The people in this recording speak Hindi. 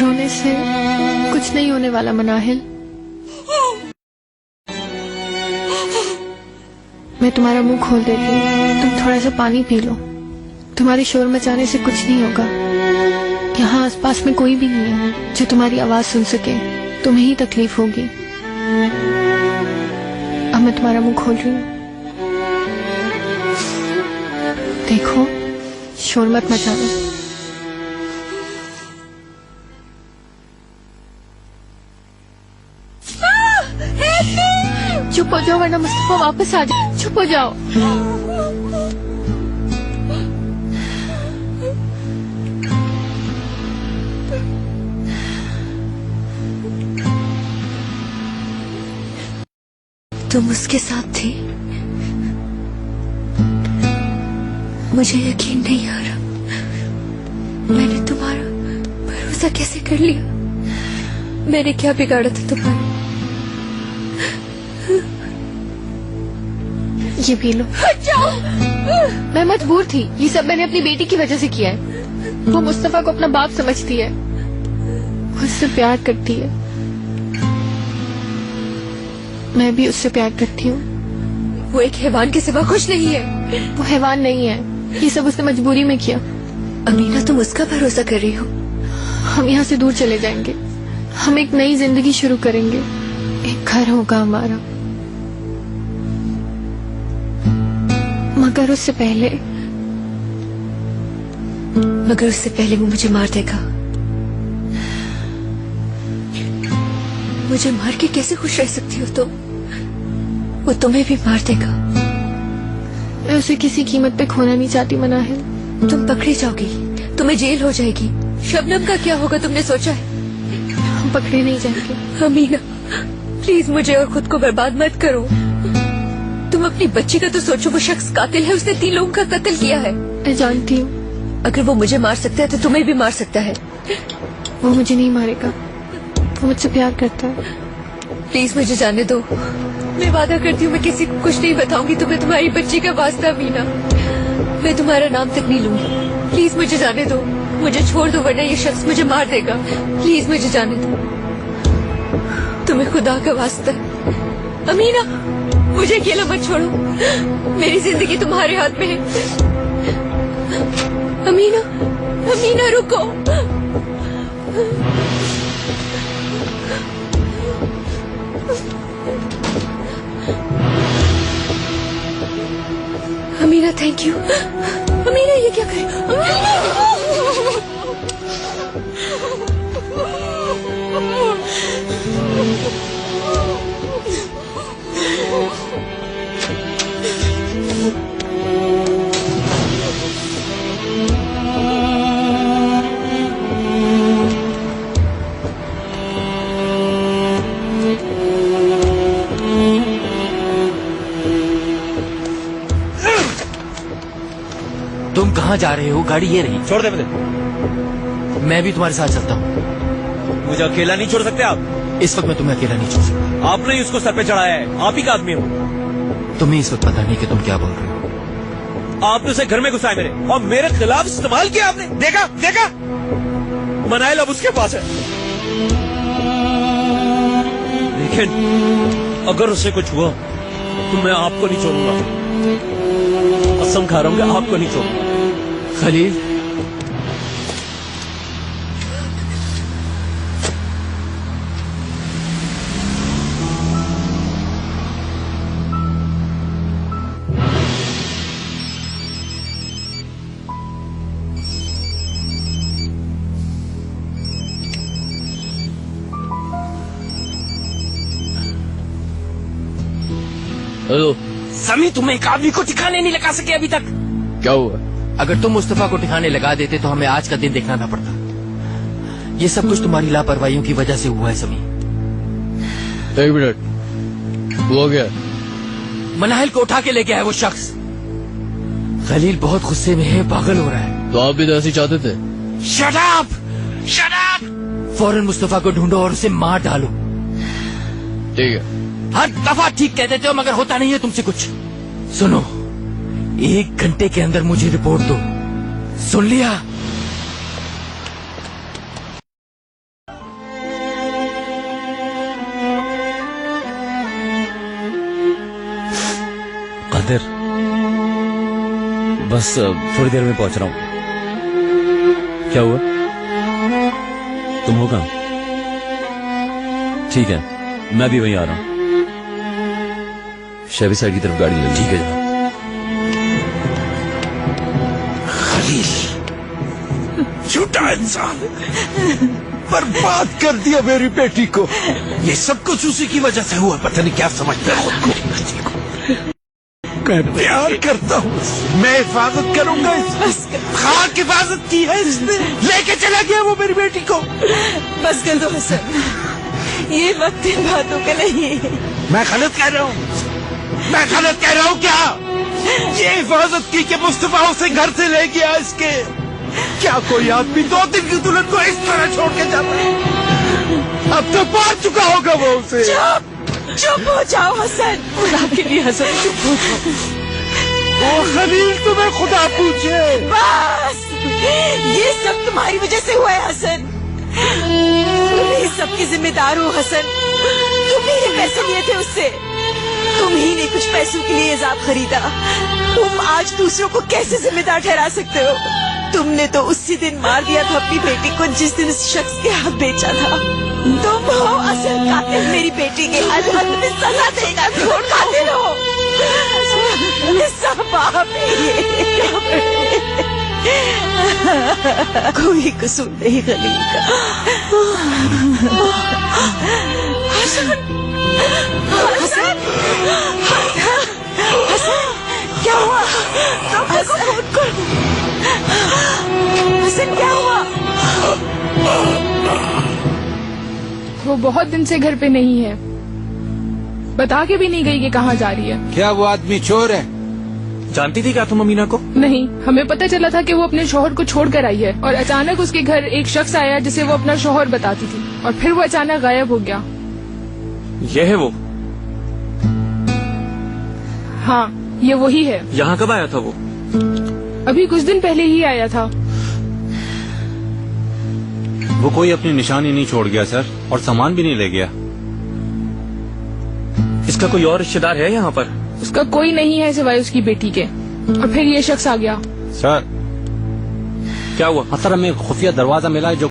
रोने से कुछ नहीं होने वाला मनाहिल। मैं तुम्हारा मुंह खोल देती हूँ, तुम थोड़ा सा पानी पी लो। तुम्हारे शोर मचाने से कुछ नहीं होगा। यहाँ आसपास में कोई भी नहीं है जो तुम्हारी आवाज सुन सके। तुम्हें ही तकलीफ होगी। अब मैं तुम्हारा मुंह खोल रही हूँ। देखो, शोर मत मचाना। चुप हो जाओ वरना मुस्तफा वापस आ जाए। चुप हो जाओ। तुम उसके साथ थी। मुझे यकीन नहीं आ रहा। मैंने तुम्हारा भरोसा कैसे कर लिया? मैंने क्या बिगाड़ा था तुम्हारा? ये पी लो। जाओ। मैं मजबूर थी। ये सब मैंने अपनी बेटी की वजह से किया है। वो मुस्तफा को अपना बाप समझती है, उससे प्यार करती है। मैं भी उससे प्यार करती हूँ। वो एक हैवान के सिवा कुछ नहीं है। वो हैवान नहीं है। ये सब उसने मजबूरी में किया। अमीना, तुम उसका भरोसा कर रही हो? हम यहाँ से दूर चले जाएंगे। हम एक नई जिंदगी शुरू करेंगे। एक घर होगा हमारा। मगर उससे पहले वो मुझे मार देगा। मुझे मार के कैसे खुश रह सकती हो तुम? वो तुम्हें भी मार देगा। मैं उसे किसी कीमत पे खोना नहीं चाहती मनाहिल। तुम पकड़ी जाओगी, तुम्हें जेल हो जाएगी। शबनम का क्या होगा तुमने सोचा है? हम पकड़े नहीं जाएंगे। अमीना, प्लीज मुझे और खुद को बर्बाद मत करो। तुम अपनी बच्ची का तो सोचो। वो शख्स कातिल है। उसने 3 लोगों का कत्ल किया है। मैं जानती हूँ। अगर वो मुझे मार सकता है तो तुम्हें भी मार सकता है। वो मुझे नहीं मारेगा। वो मुझसे प्यार करता है। प्लीज मुझे जाने दो। मैं वादा करती हूँ मैं किसी को कुछ नहीं बताऊंगी तुम्हें तुम्हारी बच्ची का वास्ता। मीना, मैं तुम्हारा नाम तक नहीं लूंगी। प्लीज मुझे जाने दो। मुझे छोड़ दो वरना ये शख्स मुझे मार देगा। प्लीज मुझे जाने दो। तुम्हें खुदा का वास्ता। अमीना, मुझे अकेला मत छोड़ो। मेरी जिंदगी तुम्हारे हाथ में है। अमीना, अमीना रुको। Amina, thank you. अमीना, ये क्या करे? तुम कहाँ जा रहे हो? गाड़ी ये रही। छोड़ दे मुझे। मैं भी तुम्हारे साथ चलता हूँ। मुझे अकेला नहीं छोड़ सकते आप। इस वक्त मैं तुम्हें अकेला नहीं छोड़ सकता। आपने ही उसको सर पे चढ़ाया है। आप ही का आदमी हो। तुम्हें इस वक्त पता नहीं कि तुम क्या बोल रहे हो। आपने उसे घर में घुसाया मेरे और मेरे खिलाफ इस्तेमाल किया आपने। देखा देखा, मनाइल अब उसके पास है। लेकिन अगर उसे कुछ हुआ तो मैं आपको नहीं छोड़ूंगा। कसम खा रहा हूं कि आपको नहीं छोड़ूंगा। खलील, हेलो समी, तुम एक आदमी को ठिकाने नहीं लगा सके अभी तक। क्या हुआ? अगर तुम मुस्तफा को ठिकाने लगा देते तो हमें आज का दिन देखना ना पड़ता। ये सब कुछ तुम्हारी लापरवाहियों की वजह से हुआ है समी। 1 मिनट, वो गया? मनाहिल को उठा के ले गया है वो शख्स। खलील बहुत गुस्से में है, पागल हो रहा है। तो आप भी तो ऐसे ही चाहते थे? Shut up! Shut up! फौरन मुस्तफा को ढूंढो और उसे मार डालो। ठीक है। हर दफा ठीक कह देते हो मगर होता नहीं है तुमसे कुछ। सुनो, 1 घंटे के अंदर मुझे रिपोर्ट दो। सुन लिया? कादिर, बस थोड़ी देर में पहुंच रहा हूं। क्या हुआ? तुम हो कहां? ठीक है, मैं भी वहीं आ रहा हूं। शैबी साइड की तरफ गाड़ी ले। ठीक है जनाब। झूठा इंसान, बर्बाद कर दिया मेरी बेटी को। ये सब कुछ उसी की वजह से हुआ। पता नहीं क्या समझता है खुद को। मैं प्यार करता हूँ, मैं हिफाजत करूंगा इसकी। खाक हिफाजत की है इसने, लेके चला गया वो मेरी बेटी को। बस कर दो हसन, ये वक्त इन बातों का नहीं है। मैं गलत कह रहा हूँ? मैं गलत कह रहा हूँ क्या? ये हिफाजत की कि मुस्तफा उसे घर से ले गया इसके। क्या कोई आदमी 2 दिन की दुल्हन को इस तरह छोड़ के जाता है? अब तो मार चुका होगा वो उसे। चुप हो जाओ हसन, खुदा के लिए हसन चुप हो जाओ। ओ खलील, तुम्हें खुदा पूछे। बस, ये सब तुम्हारी वजह से हुआ है हसन। तुम ही सबकी जिम्मेदार हो हसन। तुम ही ने पैसे लिए थे उससे, तुम ही ने कुछ पैसों के लिए इजाब खरीदा। तुम आज दूसरों को कैसे जिम्मेदार ठहरा सकते हो? तुमने तो उसी दिन मार दिया था अपनी बेटी को जिस दिन इस शख्स के हाथ बेचा था। तुम हो असल कातिल मेरी बेटी के। अल्लाह तुम्हें सजा देगा, छोड़ कातिल हो। सब बाप है ये। कोई कसूर नहीं खलील का। हसन, हसन, हसन, क्या हुआ? हसन, क्या हुआ? वो बहुत दिन से घर पे नहीं है, बता के भी नहीं गई कि कहाँ जा रही है। क्या वो आदमी चोर है? जानती थी क्या तुम अमीना को? नहीं, हमें पता चला था कि वो अपने शौहर को छोड़ कर आई है और अचानक उसके घर एक शख्स आया जिसे वो अपना शौहर बताती थी और फिर वो अचानक गायब हो गया। ये है वो? हाँ, ये वही है। यहाँ कब आया था वो? अभी कुछ दिन पहले ही आया था। वो कोई अपनी निशानी नहीं छोड़ गया सर, और सामान भी नहीं ले गया। इसका कोई और रिश्तेदार है यहाँ पर? उसका कोई नहीं है सिवाय उसकी बेटी के, और फिर ये शख्स आ गया। सर क्या हुआ? सर, हमें खुफिया दरवाजा मिला है जो